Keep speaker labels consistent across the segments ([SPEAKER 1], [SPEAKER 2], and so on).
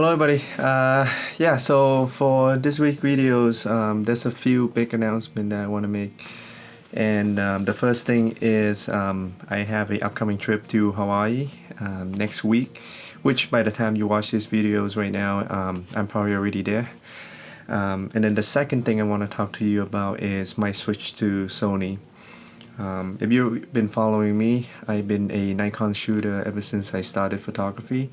[SPEAKER 1] Hello everybody. Yeah, so for this week videos, there's a few big announcements that I want to make. And the first thing is I have a upcoming trip to Hawaii next week, which by the time you watch these videos right now, I'm probably already there. And then the second thing I want to talk to you about is my switch to Sony. If you've been following me, I've been a Nikon shooter ever since I started photography.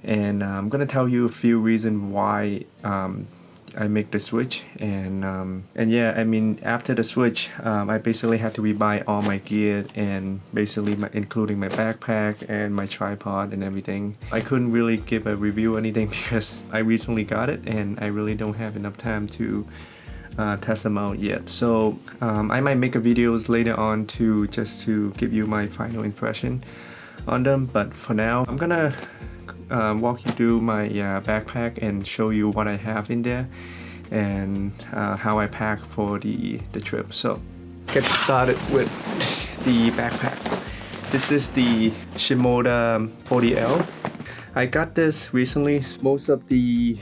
[SPEAKER 1] And I'm gonna tell you a few reasons why I make the switch, and yeah, I mean, after the switch, I basically had to rebuy all my gear, and basically including my backpack and my tripod and everything. I couldn't really give a review or anything because I recently got it and I really don't have enough time to test them out yet. So I might make a videos later on to just to give you my final impression on them, but for now I'm gonna walk you through my backpack and show you what I have in there and how I pack for the trip. So get started with the backpack. This is the Shimoda 40L. I got this recently. Most of the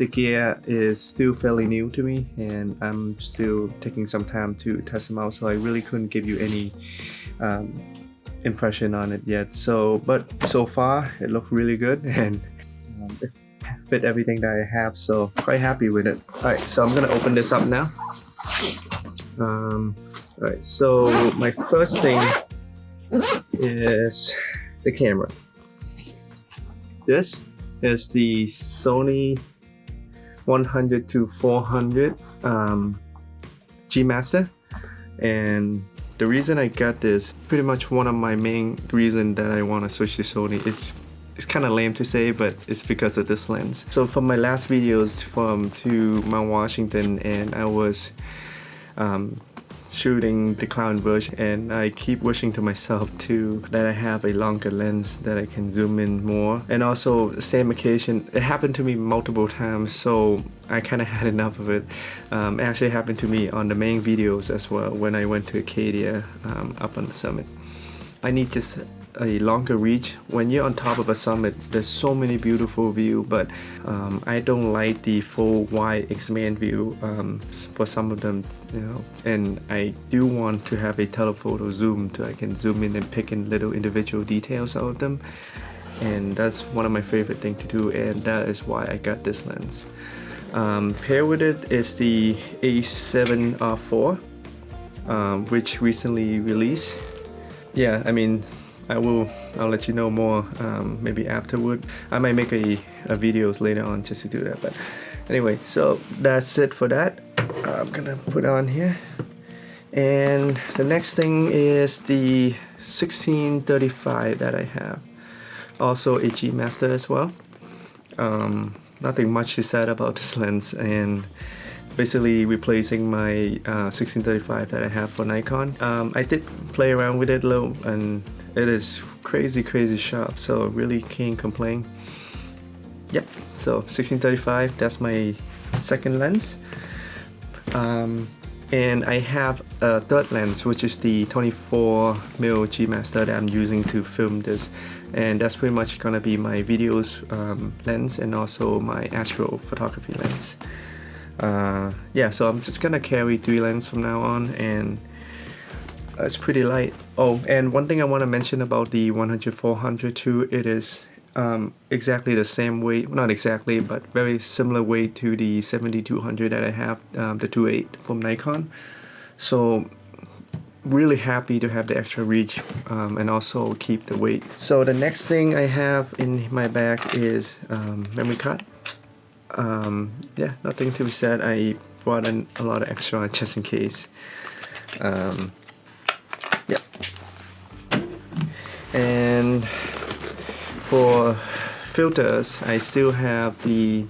[SPEAKER 1] gear is still fairly new to me and I'm still taking some time to test them out, so I really couldn't give you any impression on it yet. But so far it looked really good and it fit everything that I have, so quite happy with it. Alright, so I'm gonna open this up now. Alright, so my first thing is the camera. This is the Sony 100-400 G Master, and the reason I got this, pretty much one of my main reasons that I want to switch to Sony is, it's kind of lame to say, but it's because of this lens. So from my last videos to Mount Washington, and I was shooting the clown version, and I keep wishing to myself that I have a longer lens that I can zoom in more. And also the same occasion, it happened to me multiple times, so I kind of had enough of it. It actually happened to me on the main videos as well when I went to Acadia up on the summit. I need just a longer reach. When you're on top of a summit, there's so many beautiful views, but I don't like the full wide X-band view for some of them, you know. And I do want to have a telephoto zoom so I can zoom in and pick in little individual details out of them. And that's one of my favorite things to do, and that is why I got this lens. Paired with it is the A7R4, which recently released. Yeah, I mean, I'll let you know more maybe afterward. I might make a videos later on just to do that, but anyway, so that's it for that. I'm gonna put on here, and the next thing is the 1635 that I have, also a G Master as well. Nothing much to say about this lens, and basically replacing my 1635 that I have for Nikon. I did play around with it a little, and it is crazy sharp, so really can't complain. Yep, so 1635, that's my second lens. And I have a third lens, which is the 24mm G Master that I'm using to film this, and that's pretty much gonna be my videos lens and also my astro photography lens. Yeah, so I'm just gonna carry 3 lenses from now on, and it's pretty light. Oh, and one thing I want to mention about the 100-400 too, it is exactly the same weight, not exactly, but very similar weight to the 70-200 that I have, the 2.8 from Nikon. So really happy to have the extra reach and also keep the weight. So the next thing I have in my bag is memory card. Yeah, nothing to be said. I brought in a lot of extra just in case. Yeah. And for filters, I still have the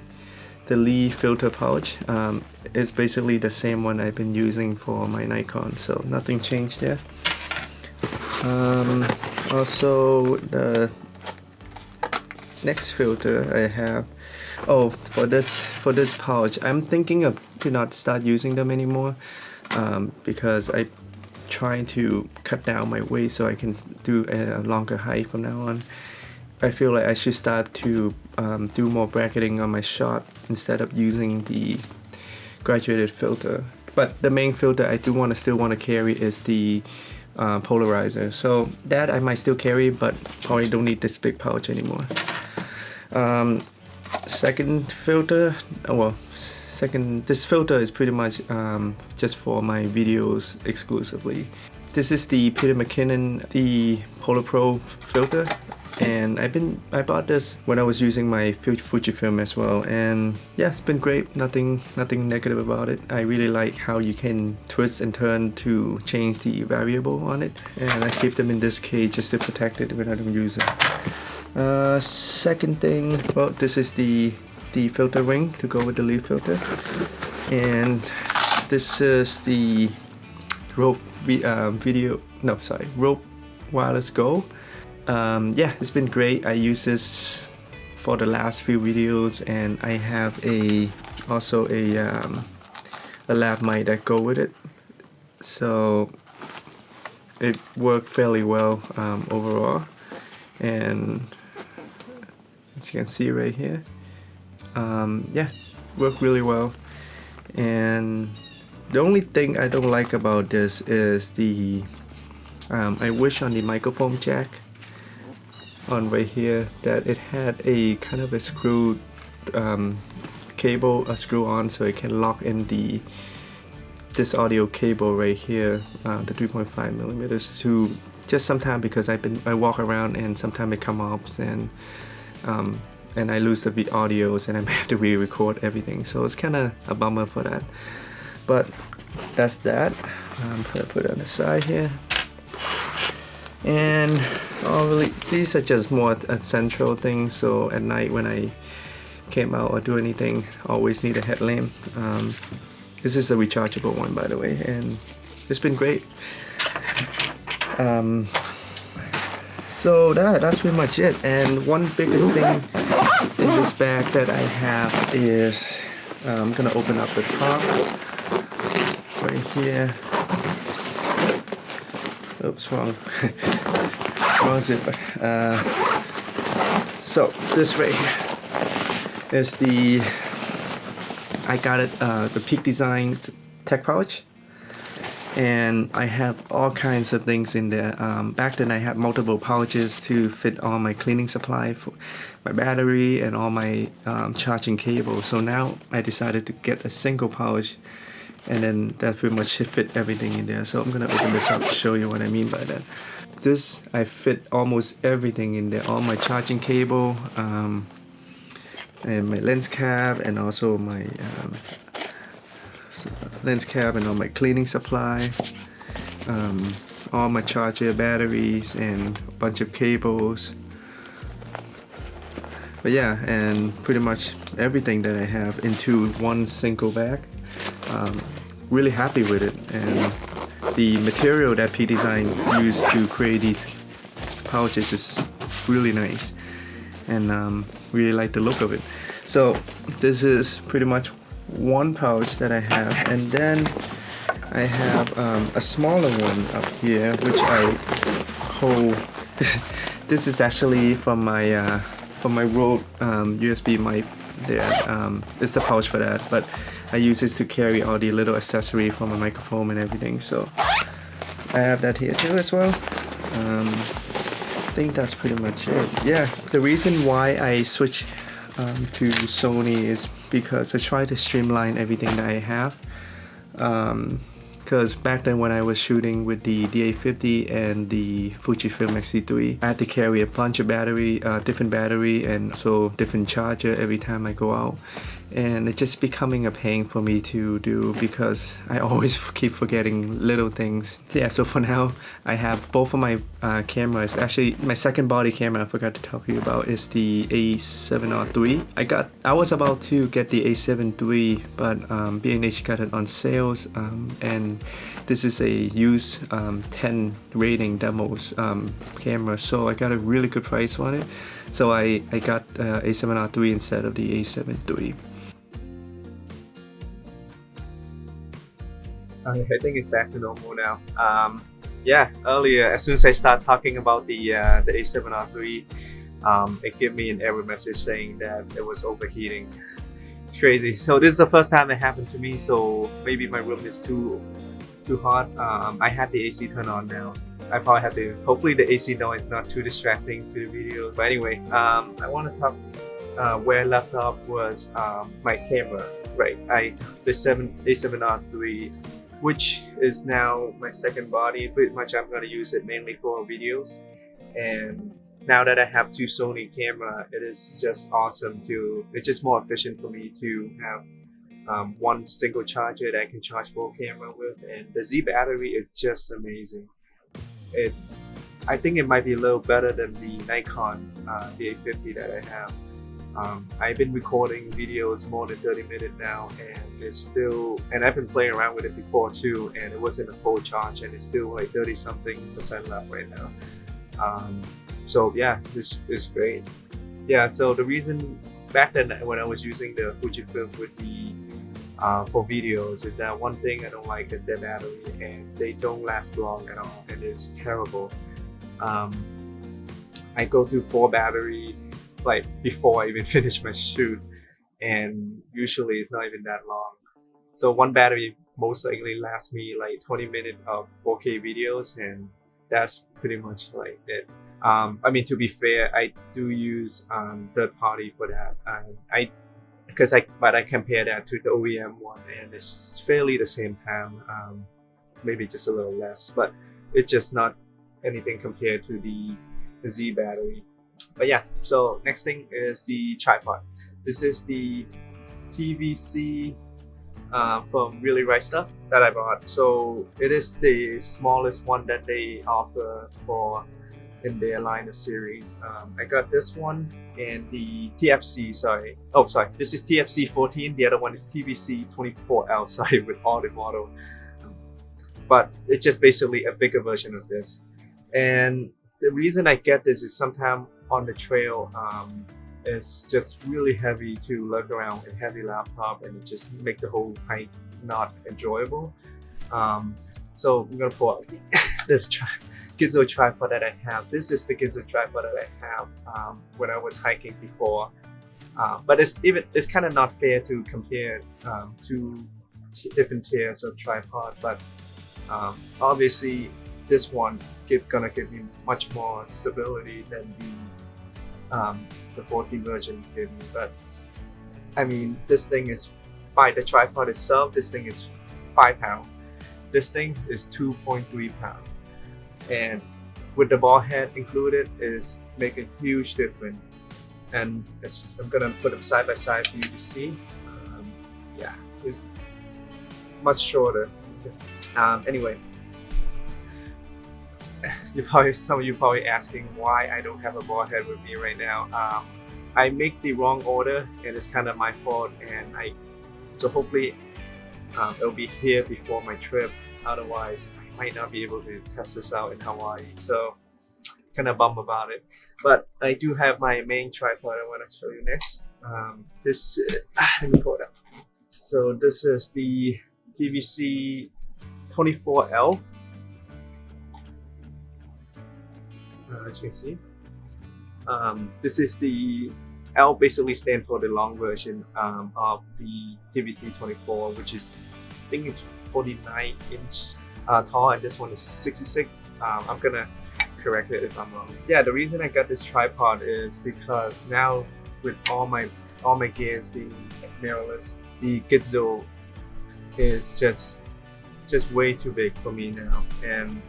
[SPEAKER 1] Lee filter pouch. It's basically the same one I've been using for my Nikon, so nothing changed there. Also, the next filter I have, oh, for this pouch, I'm thinking of to not start using them anymore because I trying to cut down my weight so I can do a longer hike from now on. I feel like I should start to do more bracketing on my shot instead of using the graduated filter. But the main filter I do still want to carry is the polarizer. So that I might still carry, but probably don't need this big pouch anymore. Second filter, this filter is pretty much just for my videos exclusively. This is the Peter McKinnon, the Polar Pro filter, and I bought this when I was using my Fujifilm as well, and yeah, it's been great. Nothing negative about it. I really like how you can twist and turn to change the variable on it, and I keep them in this case just to protect it when I don't use it. Second thing, well, this is the filter ring to go with the leaf filter, and this is the rope rope wireless Go. Yeah, it's been great. I use this for the last few videos, and I have also a lab mic that go with it, so it worked fairly well overall. And as you can see right here, yeah, worked really well. And the only thing I don't like about this is I wish on the microphone jack on right here that it had a kind of a screw cable, a screw on, so it can lock in this audio cable right here, the 3.5 millimeters, to just sometimes, because I walk around and sometimes it come off, and I lose the audios and I have to re-record everything, so it's kind of a bummer for that. But that's that. I'm gonna put it on the side here. And really, these are just more essential things, so at night when I came out or do anything, always need a headlamp. This is a rechargeable one, by the way, and it's been great. So that's pretty much it. And one biggest thing in this bag that I have is, I'm gonna open up the top right here. Oops, wrong zipper. So this right here is I got it, the Peak Design tech pouch, and I have all kinds of things in there. Back then I had multiple pouches to fit all my cleaning supply, for my battery and all my charging cables. So now I decided to get a single pouch, and then that pretty much should fit everything in there. So I'm gonna open this up to show you what I mean by that. This, I fit almost everything in there, all my charging cable, and my lens cap, and also my lens cap, and all my cleaning supply, all my charger, batteries, and a bunch of cables. But yeah, and pretty much everything that I have into one single bag. Really happy with it, and the material that P Design used to create these pouches is really nice, and really like the look of it. So this is pretty much one pouch that I have, and then I have a smaller one up here which I hold. This is actually from my Rode USB mic there. It's the pouch for that, but I use this to carry all the little accessory for my microphone and everything, so I have that here too as well. I think that's pretty much it. Yeah, the reason why I switched to Sony is because I try to streamline everything that I have. Because back then when I was shooting with the D850 and the Fujifilm X-T3, I had to carry a bunch of different battery, and so different charger every time I go out. And it's just becoming a pain for me to do because I always keep forgetting little things. Yeah, so for now, I have both of my cameras. Actually, my second body camera I forgot to talk to you about is the A7R III. I was about to get the A7 III, but B&H got it on sales, and this is a used 10 rating demos camera, so I got a really good price on it. So I got A7R III instead of the A7 III. I think it's back to normal now. Yeah, earlier, as soon as I start talking about the A7R III, it gave me an error message saying that it was overheating. It's crazy. So this is the first time it happened to me, so maybe my room is too hot. I have the AC turned on now. I probably have to, hopefully the AC noise is not too distracting to the videos. But anyway, I want to talk where I left off was my camera, right? The A7R III, which is now my second body. Pretty much I'm going to use it mainly for videos. And now that I have two Sony camera, it is just awesome it's just more efficient for me to have one single charger that I can charge both camera with, and the Z battery is just amazing. I think it might be a little better than the Nikon the A50 that I have. I've been recording videos more than 30 minutes now, and I've been playing around with it before too, and it wasn't a full charge, and it's still like 30-something% left right now. So yeah, this is great. Yeah, so the reason back then when I was using the Fujifilm with the for videos is that one thing I don't like is their battery, and they don't last long at all, and it's terrible. I go through 4 battery like before I even finish my shoot, and usually it's not even that long. So one battery most likely lasts me like 20 minutes of 4K videos, and that's pretty much like it. I mean, to be fair, I do use third party for that. But I compare that to the OEM one, and it's fairly the same time, maybe just a little less, but it's just not anything compared to the Z battery. But yeah, so next thing is the tripod. This is the TVC from Really Right Stuff that I bought. So it is the smallest one that they offer in their line of series. I got this one and the TFC, this is TFC 14, the other one is TVC 24L, sorry, with all the model. But it's just basically a bigger version of this. And the reason I get this is sometimes on the trail, it's just really heavy to lug around with a heavy laptop, and it just make the whole hike not enjoyable. So I'm gonna pull out the Gizmo tripod that I have. This is the Gizmo tripod that I have when I was hiking before. But it's kind of not fair to compare two different tiers of tripod. But obviously, this one gonna give me much more stability than the 14 version gave me. But I mean, this thing is, by the tripod itself, this thing is 5 pounds. This thing is 2.3 pounds. And with the ball head included, is make a huge difference. And I'm gonna put them side by side for you to see. Yeah, it's much shorter. Anyway, some of you probably asking why I don't have a ball head with me right now. I make the wrong order, and it's kind of my fault. And so hopefully it'll be here before my trip. Otherwise, I might not be able to test this out in Hawaii. So kind of bummed about it. But I do have my main tripod I want to show you next. Let me pull it up. So this is the TVC 24L. As you can see, this is the L basically stands for the long version of the TVC 24, which is, I think it's 49 inch tall, and this one is 66. I'm gonna correct it if I'm wrong. Yeah, the reason I got this tripod is because now with all my gears being mirrorless, the Gizmo is just way too big for me now, and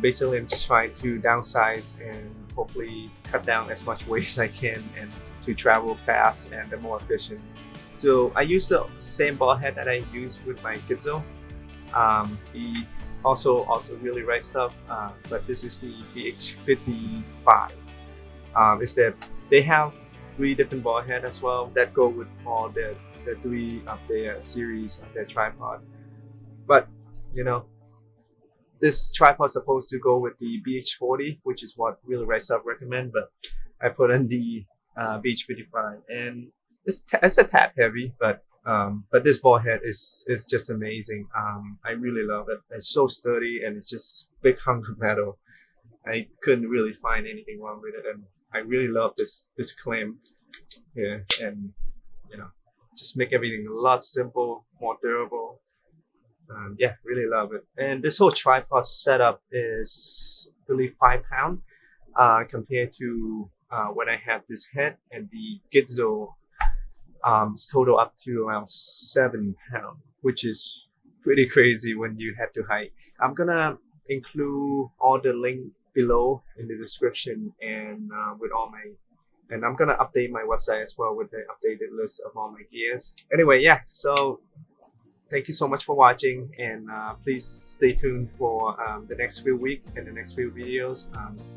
[SPEAKER 1] basically I'm just trying to downsize and hopefully cut down as much weight as I can, and to travel fast and more efficient. So I use the same ball head that I use with my Gizmo. The also Really Right Stuff, but this is the BH55. They have 3 different ball heads as well that go with all the 3 of their series of their tripod. But you know, this tripod is supposed to go with the BH40, which is what Really Right Stuff recommend, but I put in the BH55, and it's a tad heavy, but this ball head is just amazing. I really love it. It's so sturdy, and it's just big hunk of metal. I couldn't really find anything wrong with it, and I really love this claim here, and you know, just make everything a lot simple, more durable. Yeah, really love it. And this whole tripod setup is, I believe, £5 compared to when I have this head and the Gizzo. It's total up to around £7, which is pretty crazy when you have to hike. I'm gonna include all the link below in the description, and with all my, and I'm gonna update my website as well with the updated list of all my gears. Anyway, yeah, so thank you so much for watching, and please stay tuned for the next few weeks and the next few videos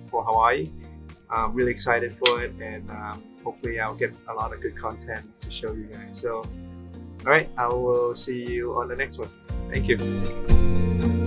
[SPEAKER 1] for Hawaii. I'm really excited for it, and hopefully I'll get a lot of good content to show you guys. So, all right, I will see you on the next one. Thank you.